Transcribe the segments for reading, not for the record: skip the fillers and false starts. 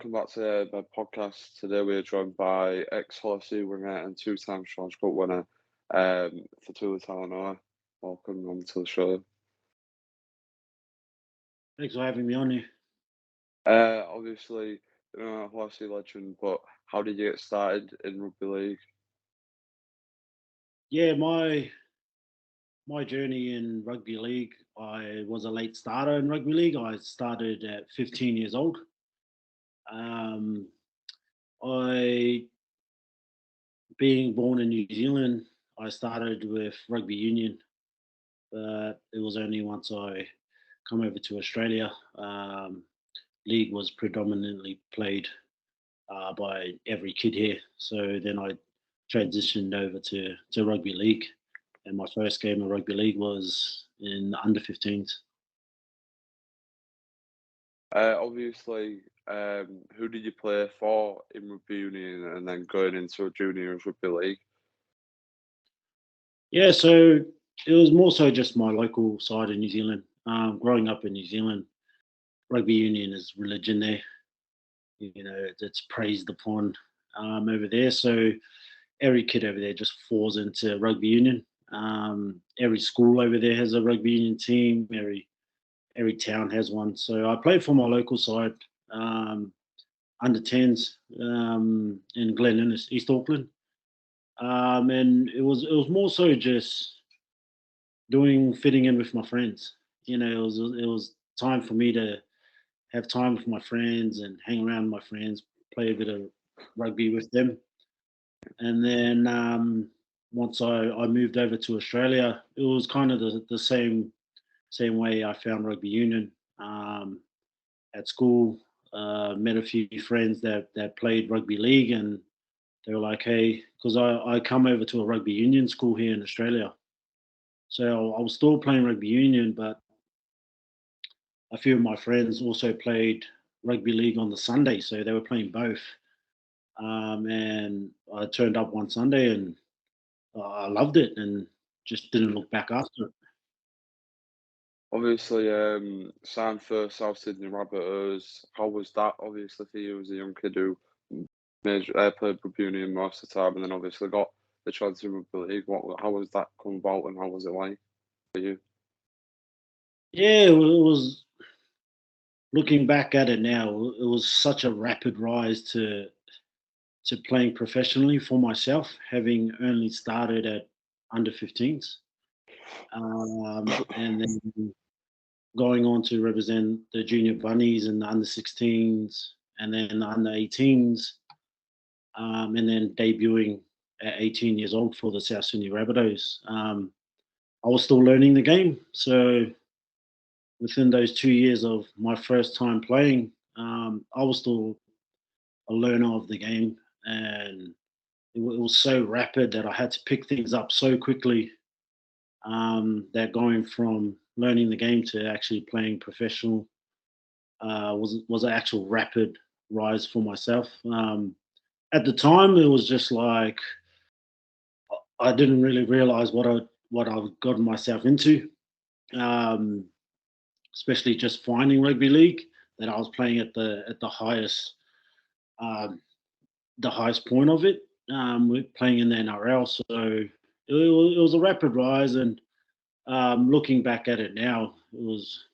welcome back to my podcast. Today we are joined by ex-Horsey winger and two-time Challenge Cup winner, Fetuli Talanoa. Welcome on to the show. Thanks for having me on here. Obviously, a Horsey legend, but how did you get started in rugby league? Yeah, my journey in rugby league, I was a late starter in rugby league. I started at 15 years old. Um, I, being born in New Zealand, I started with rugby union, but it was only once I come over to Australia. League was predominantly played by every kid here. So then I transitioned over to rugby league, and my first game of rugby league was in the under 15s. Obviously, who did you play for in rugby union and then going into juniors rugby league? Yeah, so it was more so just my local side in New Zealand. Growing up in New Zealand, rugby union is religion there. It's praised upon over there. So every kid over there just falls into rugby union. Every school over there has a rugby union team. Every town has one. So I played for my local side, under 10s, in Glen Innes, East Auckland. And it was more so just doing fitting in with my friends. It was time for me to have time with my friends and hang around with my friends, play a bit of rugby with them. And then once I moved over to Australia, it was kind of the same way I found rugby union. At school, met a few friends that played rugby league, and they were like, "Hey," because I come over to a rugby union school here in Australia, so I was still playing rugby union, but a few of my friends also played rugby league on the Sunday, so they were playing both. And I turned up one Sunday and I loved it, and just didn't look back after it. Obviously, signed for South Sydney Rabbitohs. How was that, obviously, for you as a young kid who played rugby union most of the time and then obviously got the chance in rugby league? How was that come about and how was it like for you? Yeah, it was, looking back at it now, it was such a rapid rise to playing professionally for myself, having only started at under 15s, and then going on to represent the junior bunnies and the under 16s, and then the under 18s, and then debuting at 18 years old for the South Sydney Rabbitohs. I was still learning the game, so within those 2 years of my first time playing, I was still a learner of the game, and it was so rapid that I had to pick things up so quickly. That going from learning the game to actually playing professional was an actual rapid rise for myself. At the time, it was just like I didn't really realize what I got myself into, um, especially just finding rugby league, that I was playing at um, the highest point of it, with playing in the NRL. So it was a rapid rise, and looking back at it now, it was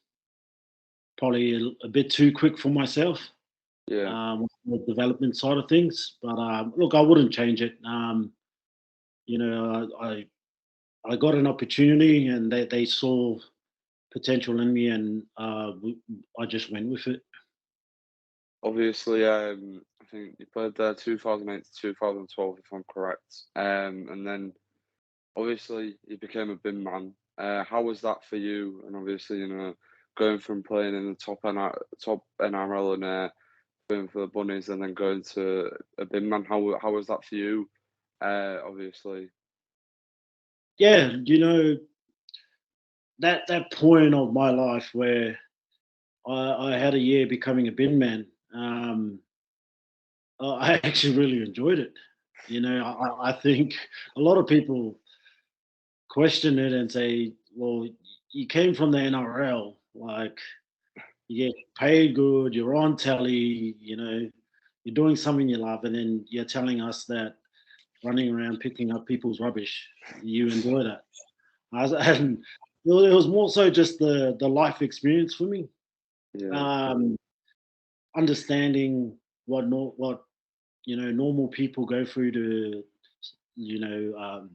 probably a bit too quick for myself, Yeah, the development side of things. But look, I wouldn't change it. You know, I got an opportunity, and they saw potential in me, and I just went with it. obviously, I think you played there 2008 to 2012, if I'm correct. And then obviously you became a bin man. How was that for you? And obviously, going from playing in the top NRL and playing for the Bunnies and then going to a bin man, how was that for you? Obviously, Yeah, that point of my life where I had a year becoming a bin man. I actually really enjoyed it. I think a lot of people question it and say, "Well, you came from the NRL, like you get paid good, you're on telly, you're doing something you love, and then you're telling us that running around picking up people's rubbish, you enjoy that. And it was more so just the life experience for me. Yeah, Um, Understanding what normal people go through to you know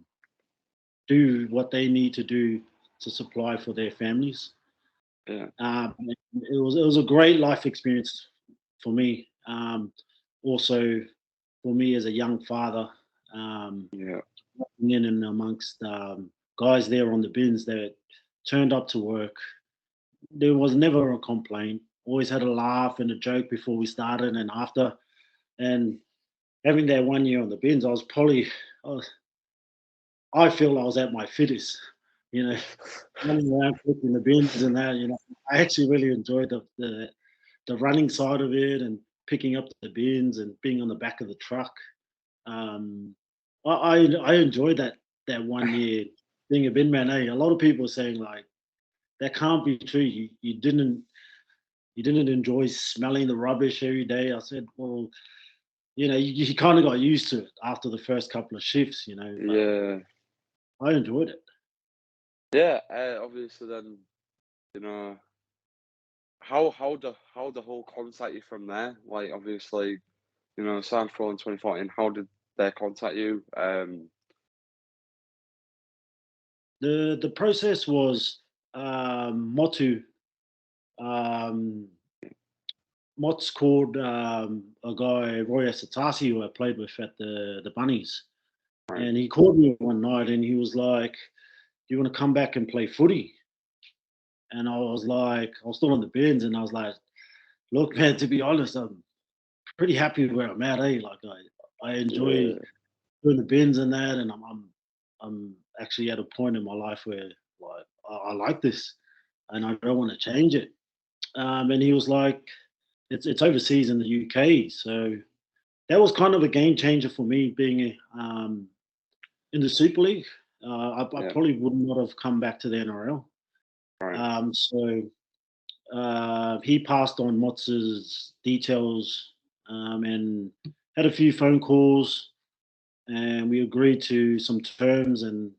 do what they need to do to supply for their families. yeah, It was a great life experience for me. Also, for me as a young father, um, yeah, in and amongst guys there on the bins that turned up to work. There was never a complaint. Always had a laugh and a joke before we started and after. And having that 1 year on the bins, I, was, I feel I was at my fittest. You know, running around clicking the bins and that. I actually really enjoyed the running side of it and picking up the bins and being on the back of the truck. Um, I enjoyed that 1 year being a bin man. Hey, a lot of people are saying like that can't be true. You didn't enjoy smelling the rubbish every day. I said, well, you kind of got used to it after the first couple of shifts, but yeah, I enjoyed it. yeah. Obviously, then you know how the whole contact you from there. Like, obviously, signed for in 2014. How did they contact you? The process was Motu. Um, Mott's called a guy, Roy Asatasi, who I played with at the Bunnies. Right. And he called me one night and he was like, "Do you want to come back and play footy?" And I was like, I was still on the bins and I was like, "Look, man, to be honest, I'm pretty happy with where I'm at, eh? Like I enjoy Yeah, doing the bins and that, and I'm actually at a point in my life where like I like this and I don't want to change it." And he was like, "It's overseas in the UK, so that was kind of a game changer for me being in the Super League. I yeah, probably would not have come back to the NRL. right. So he passed on Motz's details and had a few phone calls, and we agreed to some terms and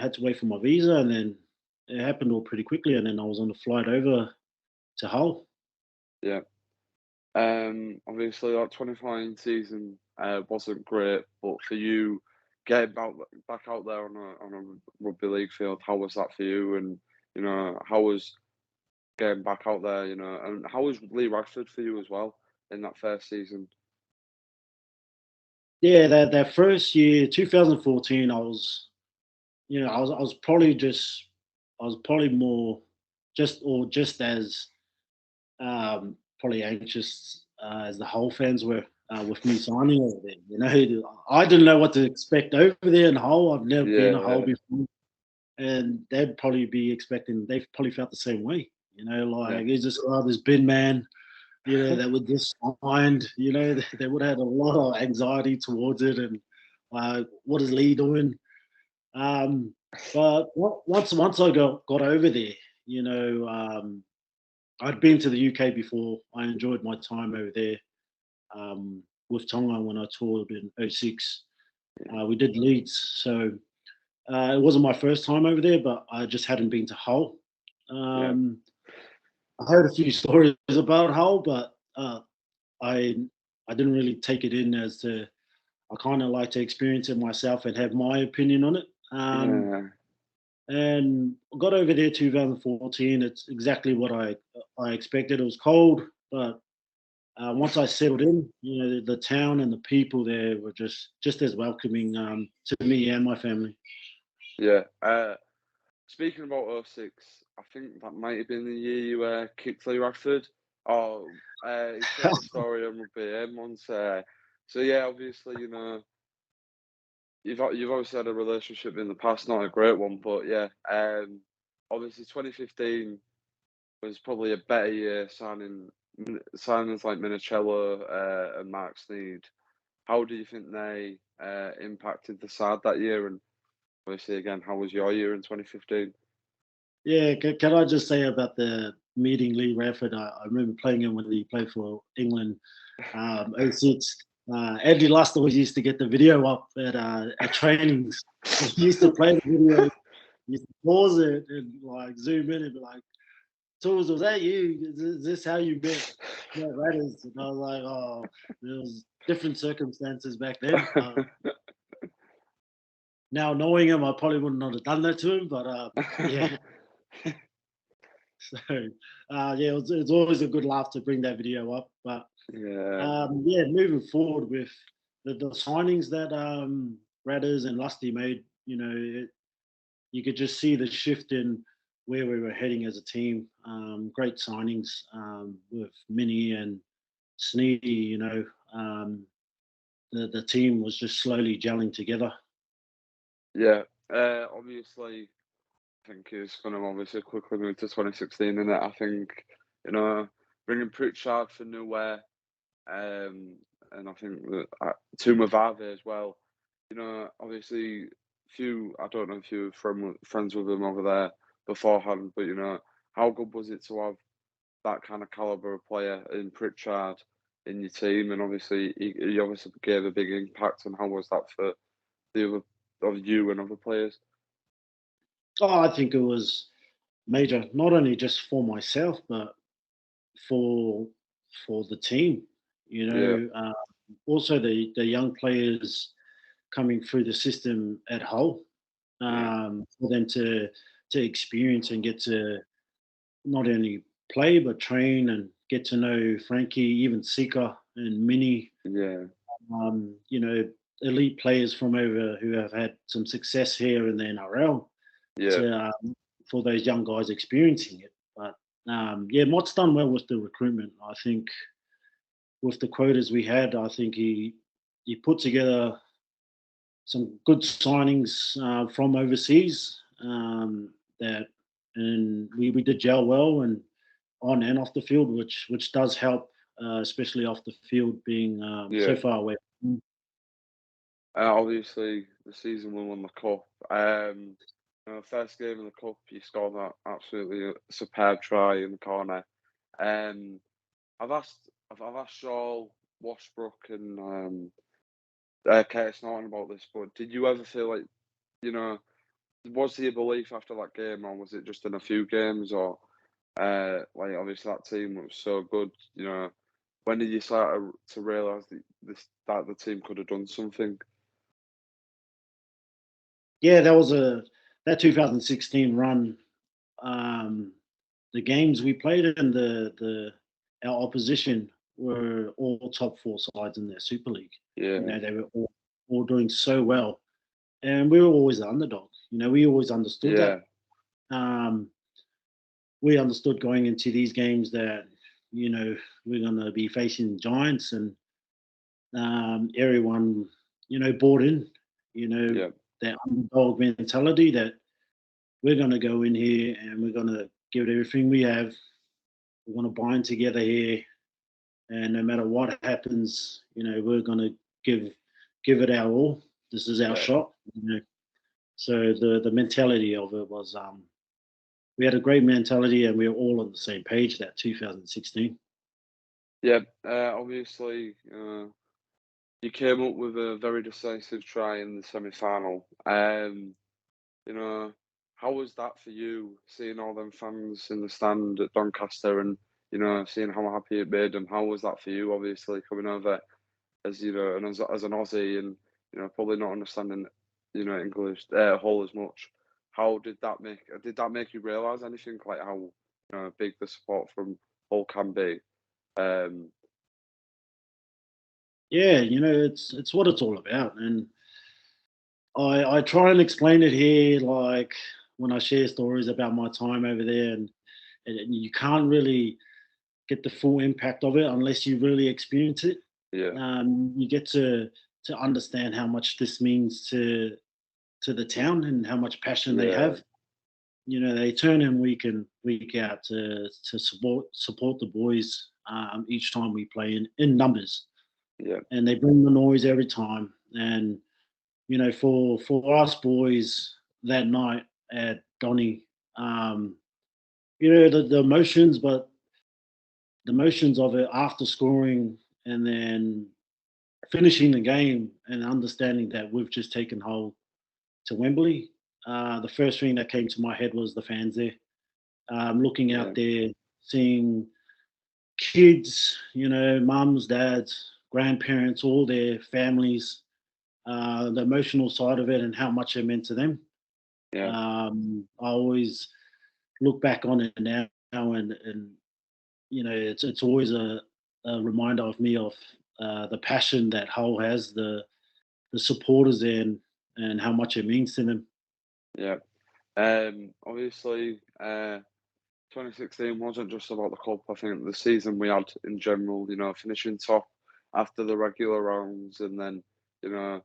had to wait for my visa, and then it happened all pretty quickly, and then I was on the flight over to Hull. Yeah. Obviously, that 2015 season wasn't great, but for you, getting back out there on a rugby league field, how was that for you? And how was getting back out there? And how was Lee Radford for you as well in that first season? Yeah, that first year, 2014, I was probably more just as probably anxious as the Hull fans were with me signing over there. I didn't know what to expect over there in Hull. I've never been a Hull Yeah, before, and they've probably felt the same way. yeah, Like he's just this bin man. That would just signed. They would have had a lot of anxiety towards it, and what is Lee doing? Um, but once I got over there, you know, um, I'd been to the UK before. I enjoyed my time over there with Tonga when I toured in '06. yeah, We did Leeds, so it wasn't my first time over there, but I just hadn't been to Hull. yeah, Um, I heard a few stories about Hull, but I I didn't really take it in as to. I kind of like to experience it myself and have my opinion on it. yeah, And got over there 2014. It's exactly what I expected. It was cold, but once I settled in, the town and the people there were just as welcoming to me and my family. yeah. Speaking about '06, I think that might have been the year you kicked Lee Radford. Oh, he shared a story on Rugby once. So yeah, obviously, you've obviously had a relationship in the past, not a great one, but yeah. Obviously, 2015 was probably a better year signing signings like Minicello and Mark Sneed. How do you think they impacted the side that year? And obviously, again, how was your year in 2015? Yeah, can I just say about the meeting Lee Radford. I remember playing him when he played for England, '06. Andy Lust always used to get the video up at trainings. He used to play the video, he used to pause it and like zoom in and be like, "Tools, was that you? Is this how you met Raiders?" And I was like, "Oh, there was different circumstances back then." Now knowing him, I probably would not have done that to him, but yeah. So yeah, it's always a good laugh to bring that video up. But Yeah, yeah, moving forward with the signings that Radders and Lusty made, you could just see the shift in where we were heading as a team. Great signings with Minnie and Sneedy. The team was just slowly gelling together. yeah. Obviously, I think it's going to obviously quickly move to 2016, and I think bringing Pritchard for nowhere, and I think that Tumavave as well. Obviously, few. I don't know if you were friends with them over there beforehand, but how good was it to have that kind of caliber of player in Pritchard in your team? And obviously, he obviously gave a big impact. And how was that for the other of you and other players? Oh, I think it was major, not only just for myself, but for for the team. Yeah, Also the young players coming through the system at Hull, yeah, for them to experience and get to not only play but train and get to know Frankie, even Sika and Minnie. yeah, Elite players from over who have had some success here in the NRL yeah, to for those young guys experiencing it. But yeah, Mott's done well with the recruitment. I think with the quotas we had, I think he put together some good signings from overseas that and we did gel well and on and off the field, which does help, especially off the field being so yeah. far away. Obviously, the season we won the cup. First game of the cup, you scored that absolutely superb try in the corner. Um, I've asked Shaw, Washbrook, and Curtis Norton about this, but did you ever feel like you know was there a belief after that game, or was it just in a few games, or like obviously that team was so good, when did you start to realise that the team could have done something? Yeah, that 2016 run. Um, the games we played in the our opposition were all top four sides in their Super League. Yeah, They were all doing so well, and we were always the underdog. We always understood yeah, that. Um, we understood going into these games that we're going to be facing giants, and everyone bought in. yeah, That underdog mentality that we're going to go in here and we're going to give it everything we have. We're going to bind together here, and no matter what happens, we're going to give it our all. This is our yeah, shot. So the mentality of it was we had a great mentality and we were all on the same page that 2016. yeah. Obviously, you came up with a very decisive try in the semi-final. You know, how was that for you, seeing all them fans in the stand at Doncaster and, seeing how happy it made them? How was that for you, obviously, coming over and as an Aussie and, probably not understanding, English, Hull as much? How did that make you realise anything, like how, big the support from Hull can be? Um, Yeah, it's what it's all about, and I try and explain it here, like when I share stories about my time over there, and you can't really get the full impact of it unless you really experience it. yeah, You get to understand how much this means to the town and how much passion they yeah, have. They turn in week in week out to support the boys each time we play in numbers, yeah, and they bring the noise every time. And for us boys that night at Donny, um, the emotions, but the emotions of it after scoring and then finishing the game and understanding that we've just taken hold to Wembley. The first thing that came to my head was the fans there. Looking Yeah, out there, seeing kids, mums, dads, grandparents, all their families, the emotional side of it and how much it meant to them. yeah, I always look back on it now and it's always a reminder of me of the passion that Hull has, the supporters there, and how much it means to them. yeah. Obviously, 2016 wasn't just about the cup. I think the season we had in general, finishing top after the regular rounds, and then you know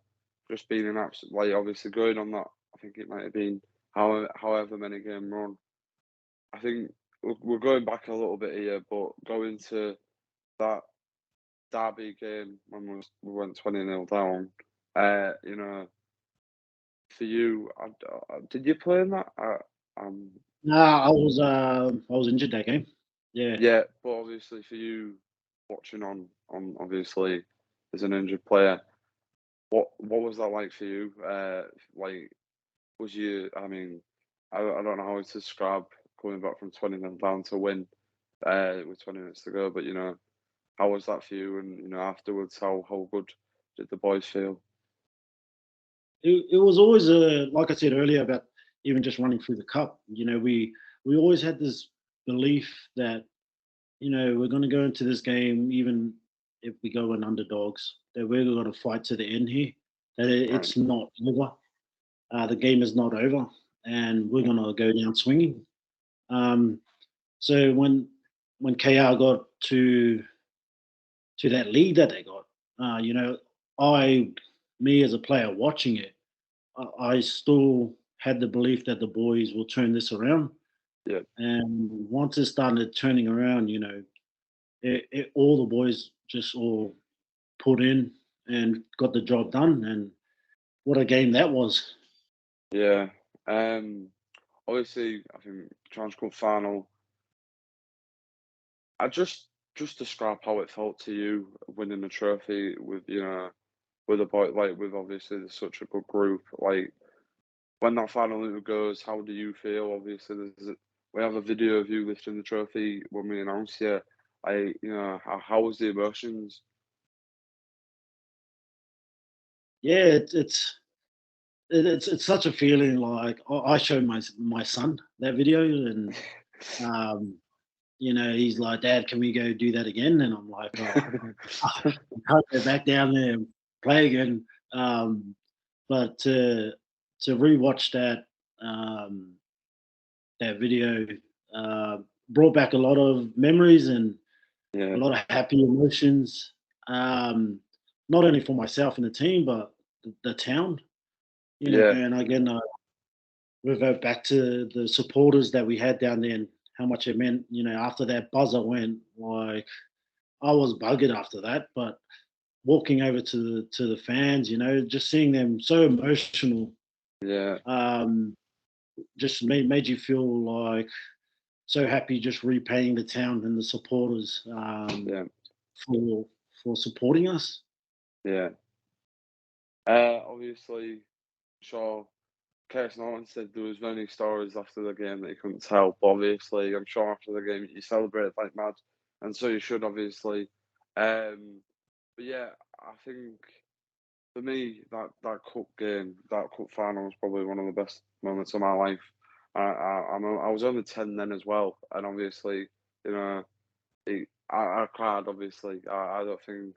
just being an absolute like obviously going on that. I think it might have been however many game run. I think we're going back a little bit here, but going to that derby game when we went 20-0 down. You know, for you, did you play in that? Um, Nah, I was injured that game. Yeah. yeah, but obviously for you watching on obviously as an injured player, what was that like for you? Like was you? I mean, I don't know how to describe coming back from 20-0 down to win with 20 minutes to go, but how was that for you? And afterwards, how good did the boys feel? It was always like I said earlier about even just running through the cup. We always had this belief that we're going to go into this game even if we go in underdogs, that we're going to fight to the end here. That Right. it's not over. The game is not over, and we're Yeah. going to go down swinging. Um, so when KR got to that lead that they got, I me as a player watching it, I still had the belief that the boys will turn this around. Yeah. And once it started turning around, all the boys just all put in and got the job done. And what a game that was. Yeah. Um. Obviously, I think Challenge Cup final. I just describe how it felt to you winning a trophy with with a boy like with obviously such a good group. Like when that final interview goes, how do you feel? Obviously, we have a video of you lifting the trophy when we announced you. How was the emotions? Yeah, it's such a feeling. Like I showed my son that video, and um, he's like, "Dad, can we go do that again?" And I'm like, "Oh, I can't go back down there and play again." But to rewatch um, that video brought back a lot of memories and a Yeah, lot of happy emotions. Um, Not only for myself and the team, but the town. yeah, And again, revert back to the supporters that we had down there and how much it meant. After that buzzer went, like I was buggered after that, but walking over to the fans, just seeing them so emotional, yeah, um, just made you feel like so happy, just repaying the town and the supporters yeah, for supporting us. yeah. Obviously, sure. Curtis Norton said there was many stories after the game that he couldn't tell. But obviously, I'm sure after the game you celebrated like mad, and so you should obviously. But yeah, I think for me that cup game, that cup final was probably one of the best moments of my life. I was only 10 then as well, and obviously, you know, I cried. Obviously, I don't think.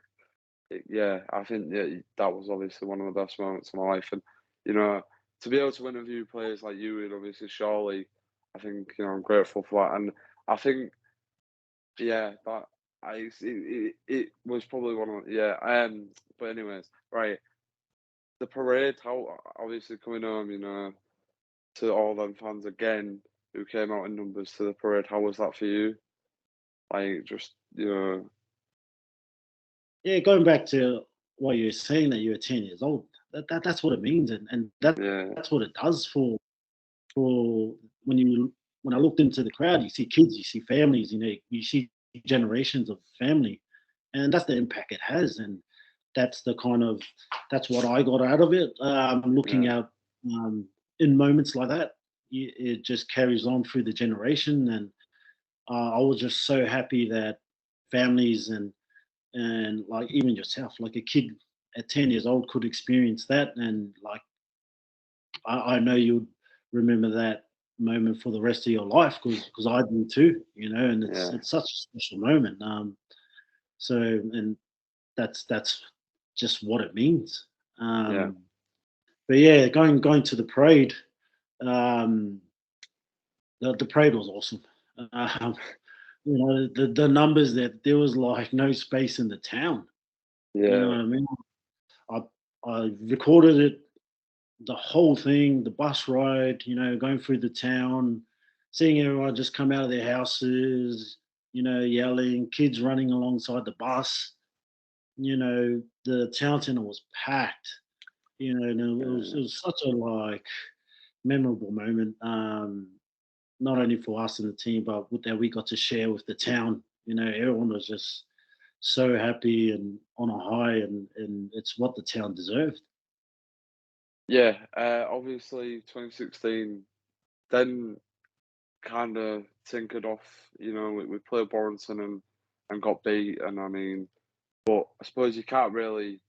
Yeah, I think that was obviously one of the best moments of my life, and you know, to be able to interview players like you and obviously Shawley, I think I'm grateful for that, and I think yeah, that it was probably one of yeah. But anyways, right, the parade, how obviously coming home, to all them fans again who came out in numbers to the parade. How was that for you? Like just Yeah, going back to what you were saying that you were 10 years old, that's what it means, and yeah, that's what it does for when you when I looked into the crowd, you see kids, you see families, you see generations of family, and that's the impact it has, and that's the kind of that's what I got out of it. Looking Yeah. out in moments like that, it just carries on through the generation, and I was just so happy that families and like even yourself, like a kid at 10 years old could experience that, and like I know you'd remember that moment for the rest of your life because I do too, and it's Yeah. it's such a special moment. So and that's just what it means. Yeah. But yeah, going to the parade, um, the parade was awesome. Um, the numbers that there was like no space in the town. You know Yeah. what I mean? I I recorded it, the whole thing, the bus ride, going through the town, seeing everyone just come out of their houses, yelling, kids running alongside the bus. The town centre was packed. And it Yeah. was such a like memorable moment. Not only for us and the team, but that we got to share with the town. Everyone was just so happy and on a high, and it's what the town deserved. Yeah. Obviously, 2016 then kind of tinkered off. We played Warrington and got beat, and I mean, but I suppose you can't really.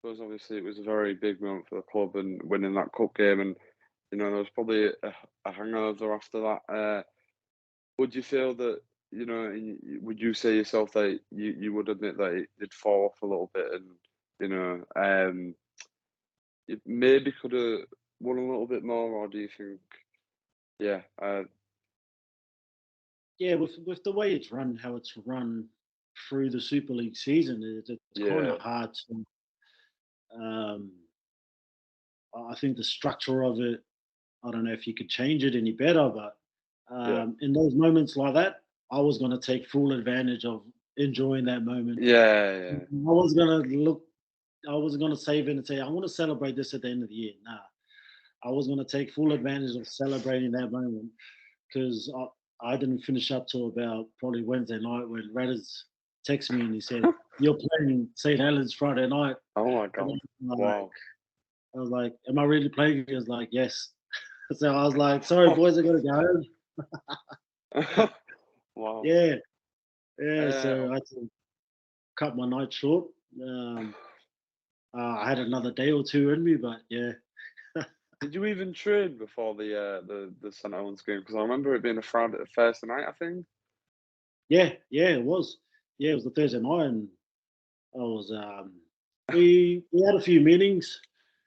Because obviously it was a very big moment for the club and winning that cup game, and there was probably a hangover after that. Would you feel that would you say yourself that you would admit that it did fall off a little bit, and it maybe could have won a little bit more, or do you think, yeah, Yeah, with the way it's run, how it's run through the Super League season, it's kind yeah, of hard to. Um, I think the structure of it, I don't know if you could change it any better, but yeah, in those moments like that, I was going to take full advantage of enjoying that moment. yeah, yeah, I was going to look. I wasn't going to save it and say I want to celebrate this at the end of the year. Nah, I was going to take full advantage of celebrating that moment because I didn't finish up till about probably Wednesday night when Radders texted me and he said, "You're playing St. Helens Friday night." oh my And god, wow. I was like, "Am I really playing?" He was like, "Yes." So I was like, "Sorry, boys, I got to go home." Wow. Yeah, yeah. Uh, So I had to cut my night short. Um, I had another day or two in me, but yeah, did you even train before the St Helens game? Because I remember it being a Friday, Thursday night, I think. yeah, it was. Yeah, it was the Thursday night, and I was. We had a few meetings,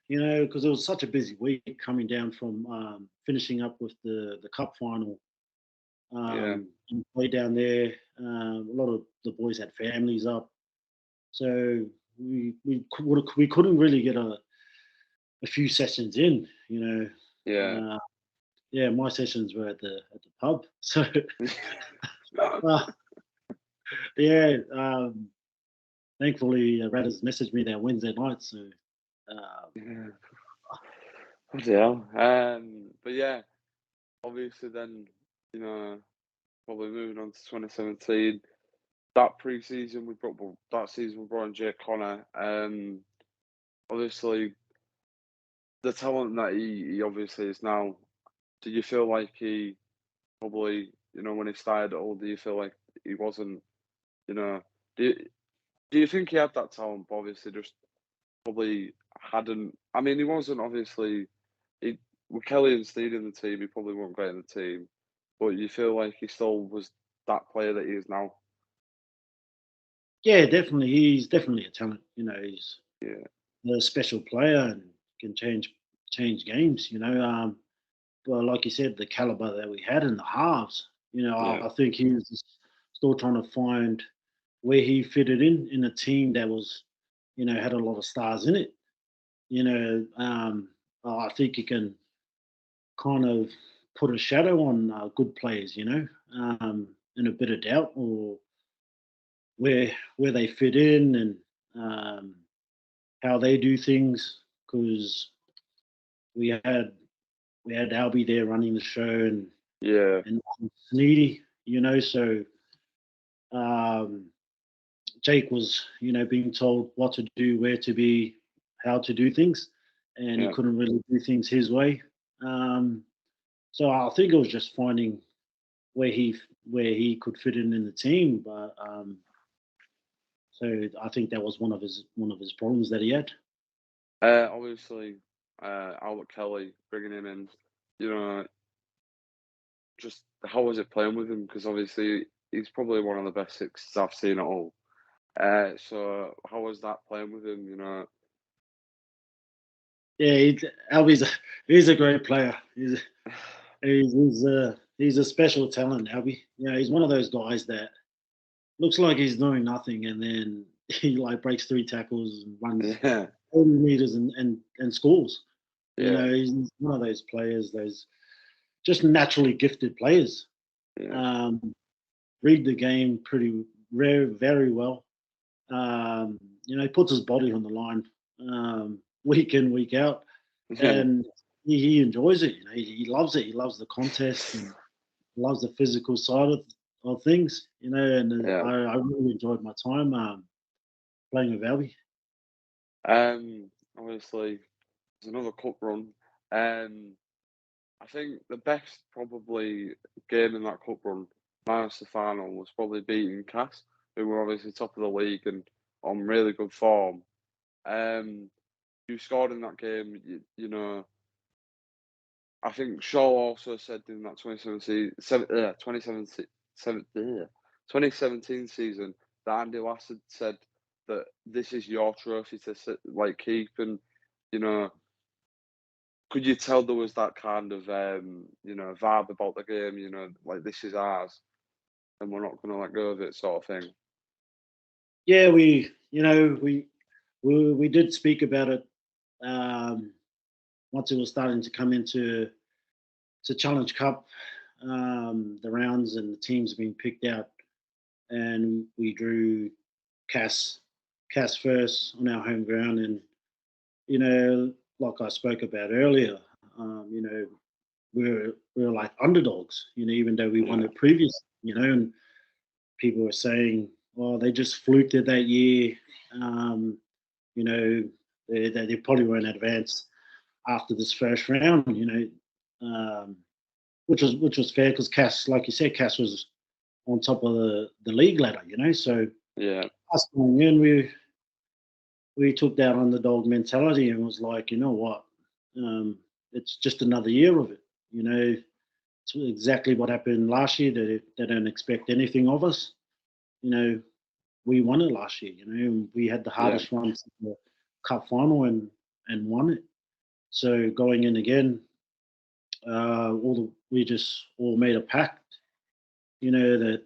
because it was such a busy week coming down from finishing up with the cup final. Yeah, And played down there. A lot of the boys had families up, so we couldn't really get a few sessions in. yeah. Uh, yeah, my sessions were at the pub. So uh, yeah, thankfully Radders messaged me that Wednesday night. So uh, Yeah. Bloody hell. But yeah, obviously then, you know, probably moving on to 2017. That pre-season that season we brought in Jay Connor. Obviously the talent that he obviously is now. Do you feel like he probably, when he started at all, do you feel like he wasn't, you know, do you, do you think he had that talent, but obviously just probably hadn't? I mean, he wasn't obviously. He with Kelly and Steed in the team, he probably won't get in the team. But you feel like he still was that player that he is now. yeah, definitely, he's definitely a talent. He's Yeah, a special player and can change games. But like you said, the caliber that we had in the halves, yeah, I think he was just still trying to find where he fitted in a team that was, had a lot of stars in it. I think you can kind of put a shadow on good players, in a bit of doubt or where they fit in and how they do things because we had we had Albie there running the show and Yeah. and needy, So um, Jake was, being told what to do, where to be, how to do things, and he Yeah. couldn't really do things his way. Um, so I think it was just finding where he could fit in the team. But so I think that was one of his problems that he had. Obviously, Albert Kelly bringing him in. You know, just how was it playing with him? Because obviously he's probably one of the best sixes I've seen at all. So how was that playing with him? Yeah, Albie's he's a great player. He's a special talent, Albie. He's one of those guys that looks like he's doing nothing, and then he like breaks 3 tackles and runs Yeah, 40 meters and scores. yeah, He's one of those players, those just naturally gifted players. yeah, Um, Read the game very well. He puts his body on the line week in, week out, yeah, and he enjoys it. He loves it. He loves the contest and loves the physical side of things. And yeah. I really enjoyed my time playing with Albie. Obviously, there's another cup run. Um, I think the best probably game in that cup run, minus the final, was probably beating Cass, who were obviously top of the league and on really good form. Um, you scored in that game. I think Shaw also said in that 2017 season that Andy Lassard said that this is your trophy to like keep, and you know, could you tell there was that kind of vibe about the game, like this is ours and we're not going to let go of it, sort of thing. Yeah, we did speak about it um, once it was starting to come into Challenge Cup, the rounds and the teams being picked out, and we drew Cass first on our home ground, and like I spoke about earlier, we were like underdogs, even though we won Yeah, it previously, and people were saying, "Oh, they just fluked it that year," um, you know, they probably won't advance after this first round, which was fair because Cass, like you said, Cass was on top of the league ladder, So yeah, us going in, we took that underdog mentality and was like, you know what, it's just another year of it, It's exactly what happened last year. They don't expect anything of us. You know, we won it last year. And we had the yeah, hardest run to the cup final and won it. So going in again, we just all made a pact. That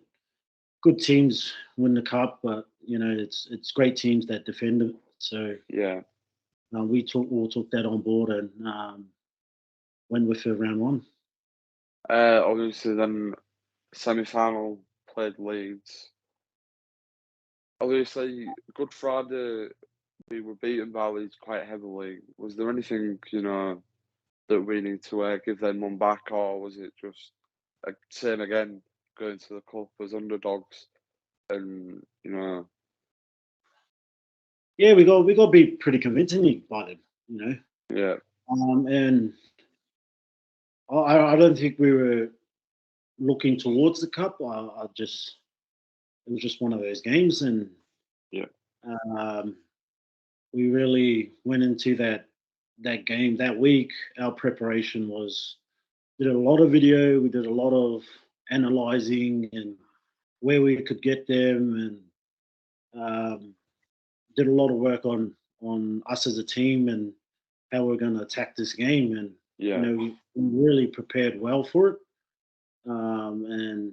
good teams win the cup, but it's great teams that defend it. So yeah. we all took that on board and went with it round one. Obviously, then semi-final played Leeds. Obviously, Good Friday we were beaten by Leeds quite heavily. Was there anything that we need to give them one back, or was it just same again, going to the cup as underdogs and Yeah, we got beat pretty convincingly by them. yeah, And I don't think we were looking towards the cup. It was just one of those games, and yeah, um, we really went into that game that week. Our preparation was did a lot of video. We did a lot of analyzing and where we could get them, and did a lot of work on us as a team and how we're going to attack this game. And yeah, we really prepared well for it. And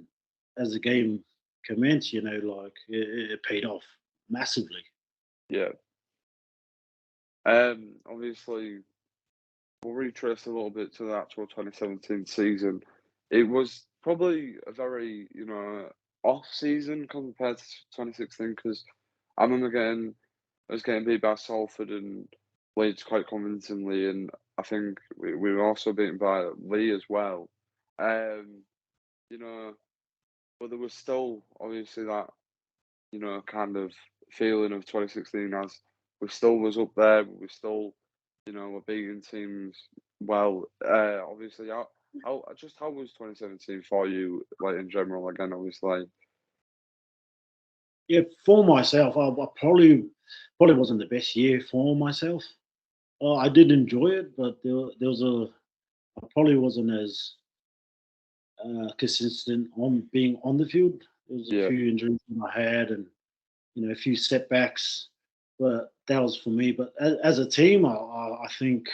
as the game commenced, like it paid off massively. yeah. Obviously, we'll retrace a little bit to the actual 2017 season. It was probably a very, off season compared to 2016 because I remember I was getting beat by Salford and Leeds quite convincingly, and I think we were also beaten by Lee as well. Um, you know, but there was still obviously that, kind of feeling of 2016 as we still was up there, but we still, were beating teams well. Obviously, how was 2017 for you, like in general? Again, obviously, Yeah, for myself, I probably wasn't the best year for myself. I did enjoy it, but there was I probably wasn't as consistent on being on the field. There was a yeah, few injuries I had, and a few setbacks, but that was for me. But as a team, I think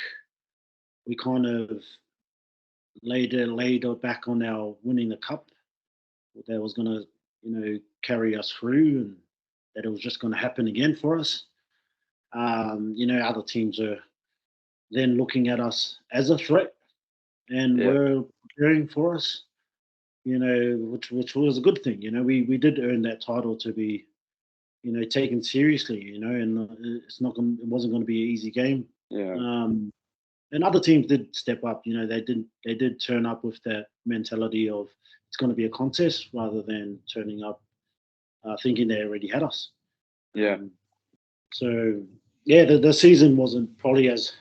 we kind of laid back on our winning the cup. That was going to carry us through, and that it was just going to happen again for us. Other teams are then looking at us as a threat, and yeah, were preparing for us. Which was a good thing. We did earn that title to be taken seriously. And it wasn't going to be an easy game. yeah, Um, and other teams did step up. They did turn up with that mentality of it's going to be a contest rather than turning up thinking they already had us. yeah, Um, so yeah, the season wasn't probably as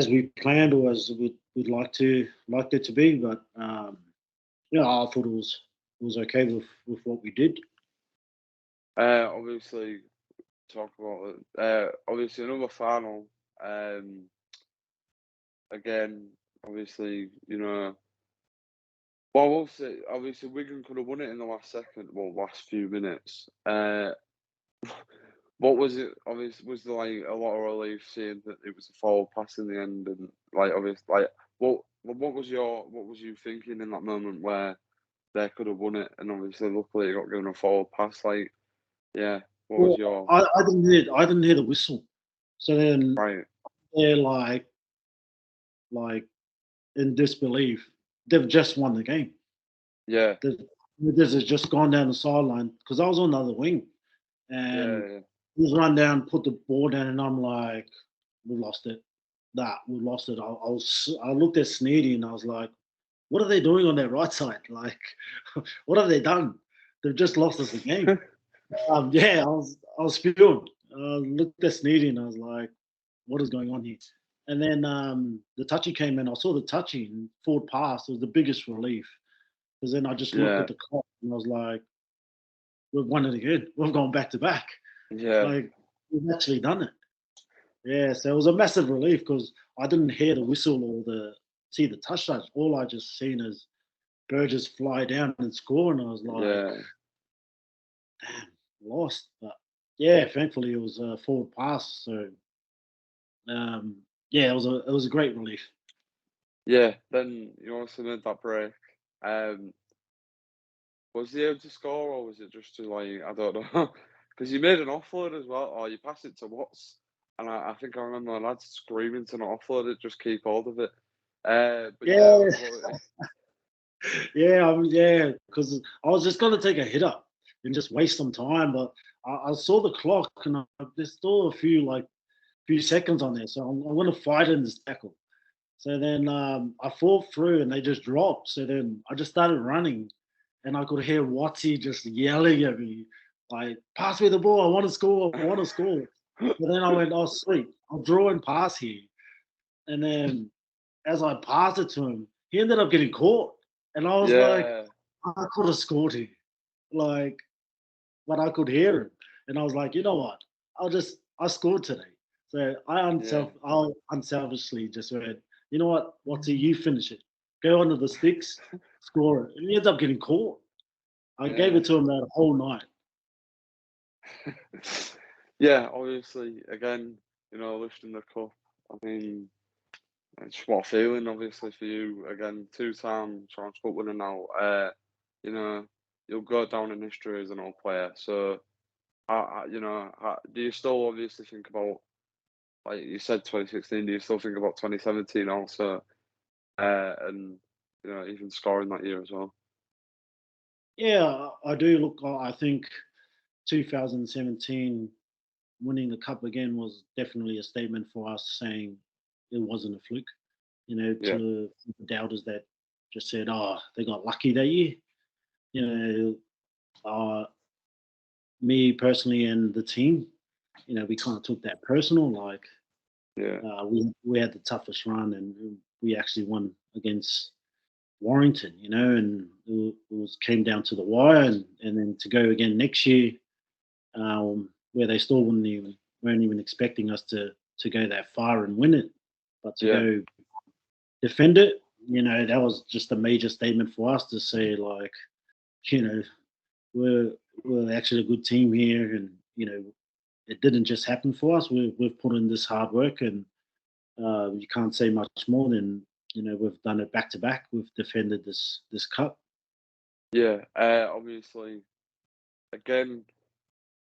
we planned or as we'd liked it to be, but I thought it was okay with what we did. obviously, talk about it. Obviously, another final. Um, again, obviously, well, we'll say obviously Wigan could have won it in the last second, well, last few minutes. What was it? Obviously, was there like a lot of relief seeing that it was a forward pass in the end, and like obviously, like what was you thinking in that moment where they could have won it, and obviously, luckily, it got given a forward pass. Like, yeah, what was Well, your I didn't hear the whistle, so then right? they're like in disbelief. They've just won the game. Yeah, This has just gone down the sideline because I was on the other wing, and yeah, he's run down, put the ball down, and I'm like, "We lost it. We lost it." I looked at Sneedy and I was like, "What are they doing on their right side? Like, what have they done? They've just lost us the game." yeah, Yeah, I was spewing. Looked at Sneedy and I was like, "What is going on here?" And then the touchy came in. I saw the touchy and forward pass. It was the biggest relief because then I just looked yeah, at the clock and I was like, "We've won it again. We've gone back to back. yeah, Like we've actually done it." Yeah, so it was a massive relief because I didn't hear the whistle or see the touchdown. All I just seen is Burgess fly down and score, and I was like, yeah. "Damn, lost." But yeah, thankfully it was a forward pass. So yeah, it was a great relief. Yeah, then you also made that break. Um, was he able to score, or was it just to like I don't know? Because you made an offload as well, or you passed it to Watts, and I think I remember the lads screaming to not offload it, just keep hold of it. But yeah, Yeah, yeah, because I was just gonna take a hit up and just waste some time, but I saw the clock and there's still a few seconds on there, so I'm gonna fight in this tackle. So then I fought through and they just dropped. So then I just started running and I could hear Watsy just yelling at me, like, pass me the ball, I want to score, I want to score. But then I went, oh, sweet, I'll draw and pass here. And then as I passed it to him, he ended up getting caught. And I was like, yeah, I could have scored here. Like, but I could hear him. And I was like, you know what? I scored today. So yeah, I unselfishly just went, you know what, Watsy, you finish it. Go onto the sticks, score it. And he ends up getting caught. I gave yeah. it to him that whole night. Yeah, obviously, again, lifting the cup. I mean, it's what a feeling, obviously, for you. Again, two-time Challenge Cup winner now. You know, you'll go down in history as an old player. So, do you still obviously think about, like you said, 2016? Do you still think about 2017 also? And even scoring that year as well. Yeah, I do. Look, I think 2017 winning the cup again was definitely a statement for us saying it wasn't a fluke. Yeah, To the doubters that just said, "Oh, they got lucky that year." You know, uh, me personally and the team, we kind of took that personal. Like Yeah, we had the toughest run, and we actually won against Warrington. And it came down to the wire, and then to go again next year, where they still weren't even expecting us to go that far and win it, but to yeah, go defend it, that was just a major statement for us to say, like, you know, we're we're actually a good team here, and it didn't just happen for us. We've put in this hard work, and you can't say much more than we've done it back to back. We've defended this cup. yeah. Obviously, again,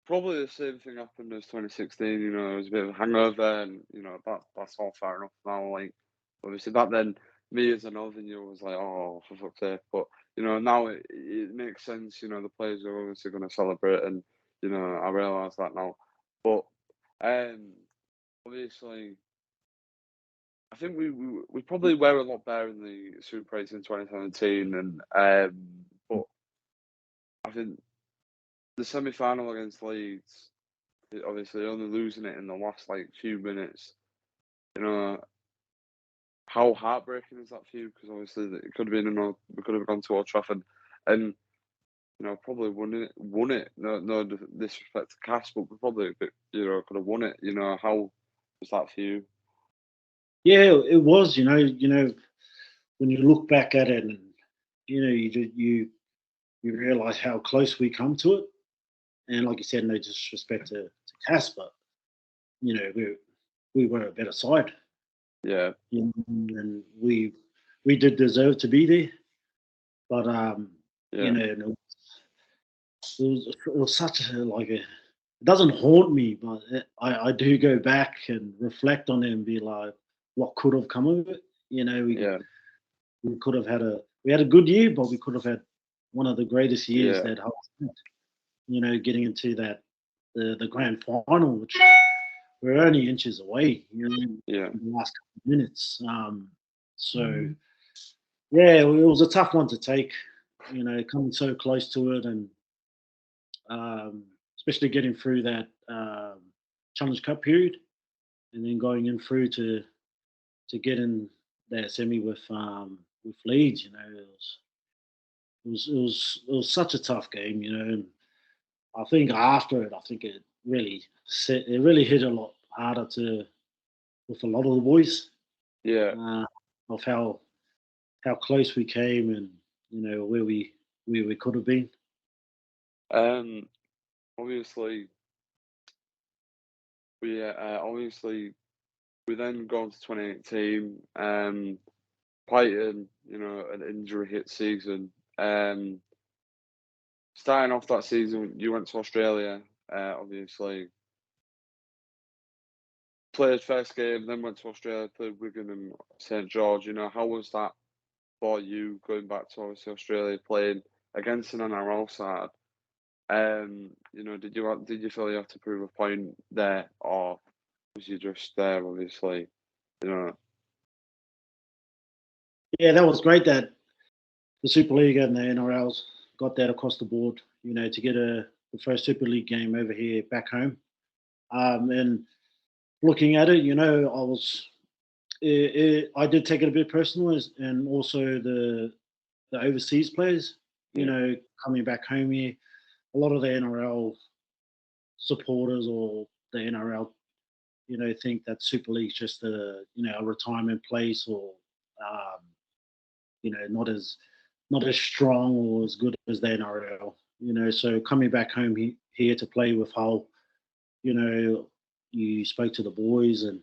probably the same thing happened as 2016. It was a bit of a hangover, and that's all fair enough now. Like, obviously, back then, me as a Northern year was like, oh, for fuck's sake. But now it makes sense. The players are obviously going to celebrate, and I realise that now. But um, obviously, I think we probably were a lot better in the Super 8 in 2017, and but I think the semi final against Leeds, obviously only losing it in the last like few minutes. You know, how heartbreaking is that for you? Because obviously it could have been another. We could have gone to Old Trafford, and probably won it. No disrespect to Cass, but we probably could have won it. How was that for you? Yeah, it was. When you look back at it, and you realize how close we come to it. And like you said, no disrespect to Cass, but we were a better side, Yeah, and we did deserve to be there. But yeah, it was such a like a. It doesn't haunt me, but I do go back and reflect on it and be like, what could have come of it? yeah, We could have we had a good year, but we could have had one of the greatest years yeah, that Hull had, getting into the grand final, which we're only inches away, in yeah. the last couple of minutes. So yeah, it was a tough one to take, coming so close to it, and especially getting through that Challenge Cup period, and then going in through to get in that semi with Leeds. It was such a tough game, and I think after it, I think it really hit a lot harder to with a lot of the boys, Yeah. uh, of how close we came, and where we could have been. Um. Obviously, obviously we then go on to 2018. Quite an injury hit season. Um. Starting off that season, you went to Australia. Obviously, played first game, then went to Australia, played Wigan and St George. How was that for you going back to obviously Australia, playing against an NRL side? Did you feel you had to prove a point there, or was you just there? Obviously, you know, Yeah, that was great that the Super League and the NRLs got that across the board. To get the first Super League game over here back home. And looking at it, I did take it a bit personal, and also the overseas players. yeah, Coming back home here, a lot of the NRL supporters or the NRL, think that Super League's just a retirement place, or um, not as strong or as good as the NRL. So coming back home here to play with Hull, you know, you spoke to the boys, and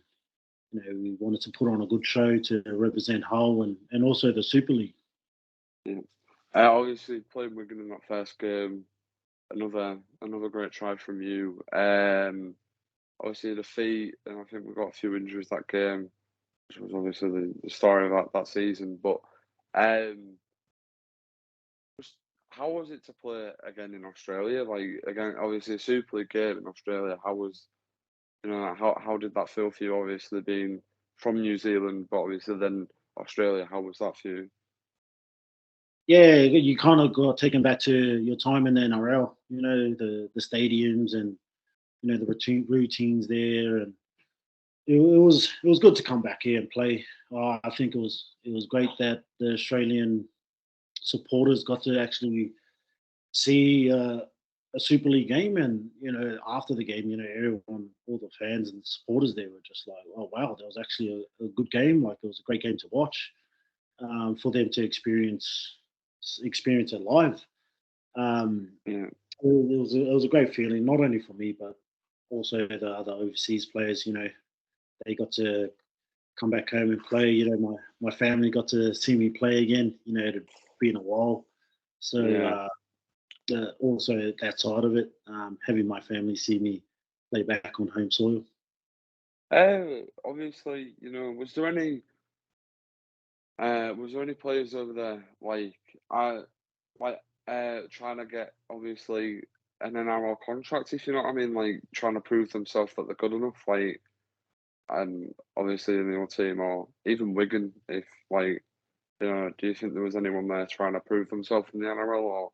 we wanted to put on a good show to represent Hull, and also the Super League. yeah. Obviously, playing Wigan in that first game, another great try from you. Obviously a defeat, and I think we got a few injuries that game, which was obviously the story of that season. But um, just how was it to play again in Australia? Like again, obviously a Super League game in Australia. How did that feel for you? Obviously being from New Zealand, but obviously then Australia. How was that for you? Yeah, you kind of got taken back to your time in the NRL. The stadiums and the routines there, and it was good to come back here and play. I think it was great that the Australian supporters got to actually see a Super League game, and after the game, everyone, all the fans and supporters there were just like, "Oh wow, that was actually a good game. Like it was a great game to watch for them to experience it live." Um, Yeah, it was a great feeling, not only for me but also the other overseas players. They got to come back home and play. My family got to see me play again. It had been a while, so yeah. also that side of it, having my family see me play back on home soil. Obviously, was there any players over there like trying to get obviously an NRL contract, if you know what I mean, like trying to prove themselves that they're good enough, like, and obviously in your team or even Wigan, if like, do you think there was anyone there trying to prove themselves in the NRL or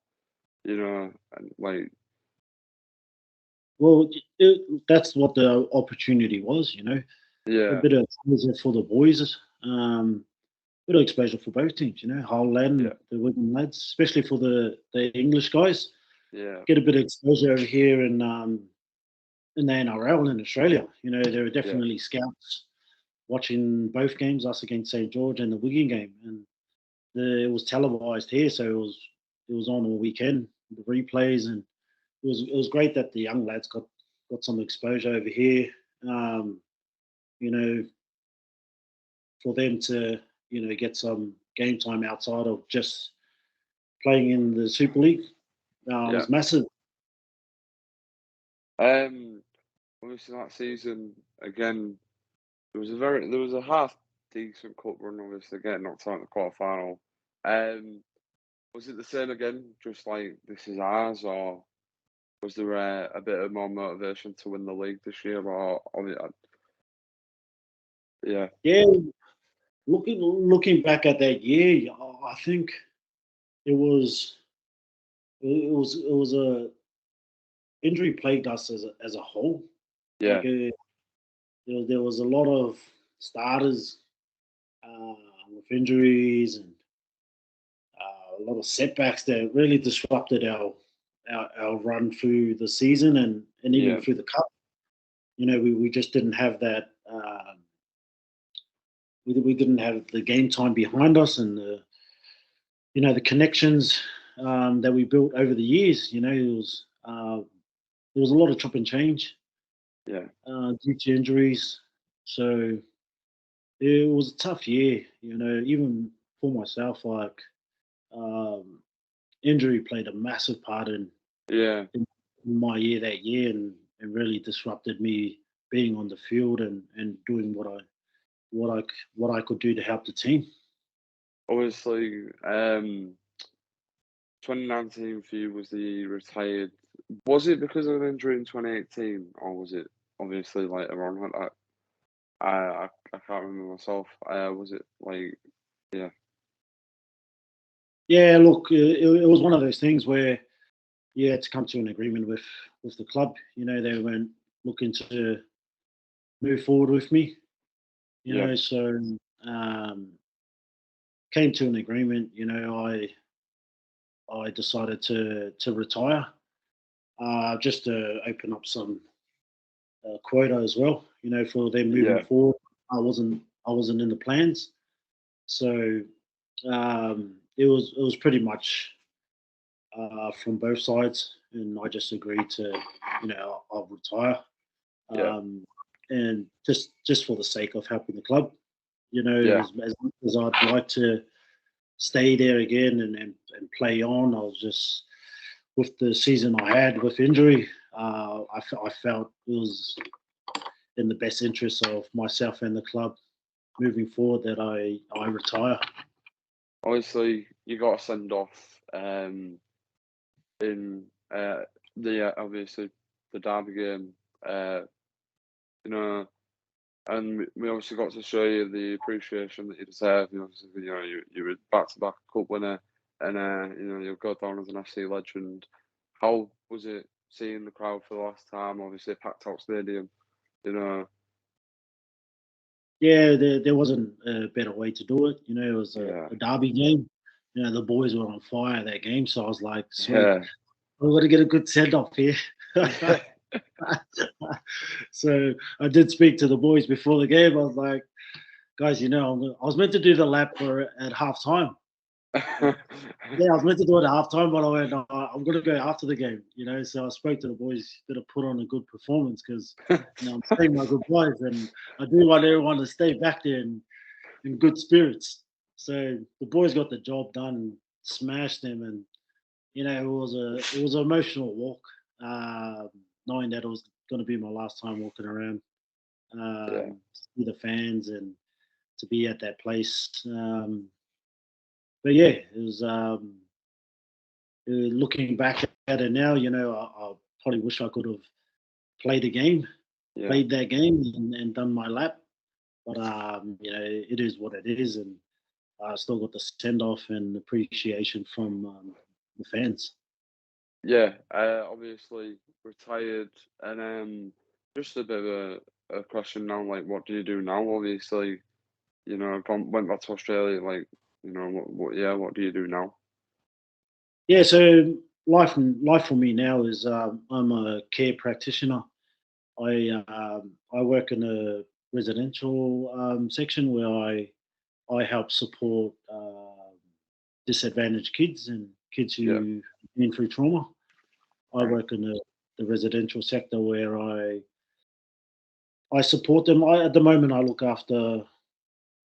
and like, Well, that's what the opportunity was. A yeah, bit of exposure for the boys, bit of exposure for both teams. Hull yeah, and the Wigan lads, especially for the English guys, yeah, get a bit of exposure over here in the NRL in Australia. There are yeah, definitely scouts watching both games, us against St George and the Wigan game, and it was televised here, so it was on all weekend, the replays, and it was great that the young lads got some exposure over here. Um, you know, for them to get some game time outside of just playing in the Super League yeah. was massive. Um, Obviously that season again, there was a half decent cup run, obviously getting knocked out in the quarter final. Um, was it the same again? Just like this is ours, or was there a bit of more motivation to win the league this year? Yeah, Yeah, looking back at that year, I think it was it was a injury plagued us as a whole. Like yeah, there was a lot of starters uh, with injuries and a lot of setbacks that really disrupted our run through the season and even yeah, through the cup. We just didn't have that. We didn't have the game time behind us and the connections that we built over the years. There was a lot of chop and change yeah. due to injuries. So it was a tough year, even for myself. Like um, injury played a massive part Yeah, in my year that year, and really disrupted me being on the field and doing what I could do to help the team. obviously, 2019 for you was the year you retired. Was it because of an injury in 2018, or was it obviously later on? I can't remember myself. Was it like, yeah, Yeah, look, it was one of those things where you had to come to an agreement with the club. They weren't looking to move forward with me. yeah, So um, came to an agreement. I decided to retire just to open up some quota as well. For them moving yeah. forward. I wasn't in the plans, so it was pretty much from both sides, and I just agreed to I'll retire, Yeah, um, and just for the sake of helping the club. yeah. As much as I'd like to stay there again and play on, I was just with the season I had with injury. I felt it was in the best interest of myself and the club moving forward that I retire. Obviously, you got a send off in the obviously the derby game. Uh, you know, and we obviously got to show you the appreciation that you deserve. Obviously, you were back to back cup winner. and you'll go down as an FC legend. How was it seeing the crowd for the last time? Obviously, a packed out stadium. You know, Yeah, there wasn't a better way to do it. It was yeah, a derby game. The boys were on fire that game, so I was like, sweet, yeah, we've got to get a good send off here. yeah. So I did speak to the boys before the game. I was like, guys, I was meant to do the lap at halftime. Yeah, I was meant to do it at halftime, but I went, no, I'm going to go after the game. So I spoke to the boys, got to put on a good performance because, I'm saying my goodbyes and I do want everyone to stay back there in good spirits. So the boys got the job done, smashed them, and it was an emotional walk, knowing that it was going to be my last time walking around, Yeah, to see the fans and to be at that place. But yeah, it was. Looking back at it now, I probably wish I could have played a game, yeah, played that game, and done my lap. But it is what it is, and I still got the send off and appreciation from the fans. yeah. Obviously retired, and just a bit of a question now. Like, what do you do now? Obviously, went back to Australia. Like, what do you do now? Yeah, so life for me now is I'm a care practitioner. I work in a residential section where I help support disadvantaged kids and kids Yeah, who've been through trauma. I right. work in the residential sector where I support them. At the moment I look after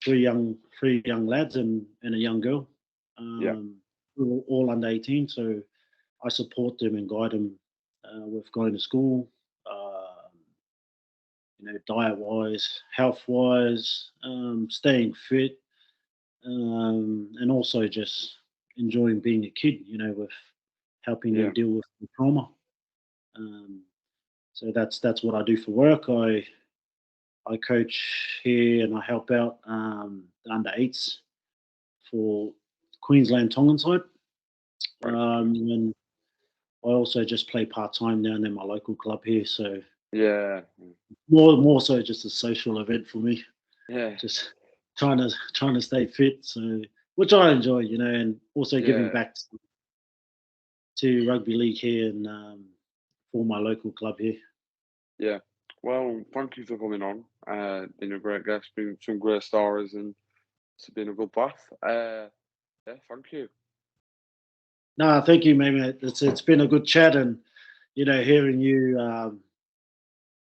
three young lads and a young girl, Yeah, who are all under 18. So I support them and guide them with going to school, diet wise, health wise, staying fit, and also just enjoying being a kid. With helping them yeah, deal with the trauma. Um, so that's what I do for work. I coach here and I help out the under eights for Queensland Tongan side. right. And I also just play part time down in my local club here. So Yeah, more so just a social event for me. yeah, Just trying to stay fit. So which I enjoy, and also giving yeah, back to rugby league here and for my local club here. yeah. Well, thank you for coming on. Been a great guest, been some great stories, and it's been a good bath. Yeah, thank you. No, thank you, mate. It's been a good chat, and hearing you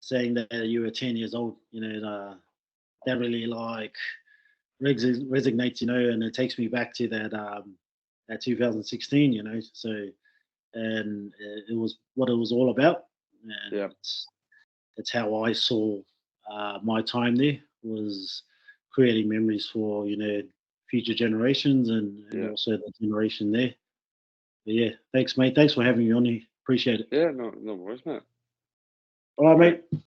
saying that you were 10 years old, that really like resonates, and it takes me back to that 2016, So and it was what it was all about, and Yeah, it's how I saw my time there was creating memories for future generations and yeah, also the generation there. But yeah, thanks, mate. Thanks for having me on here. Appreciate it. yeah. No, no worries, mate. All right, Right. mate.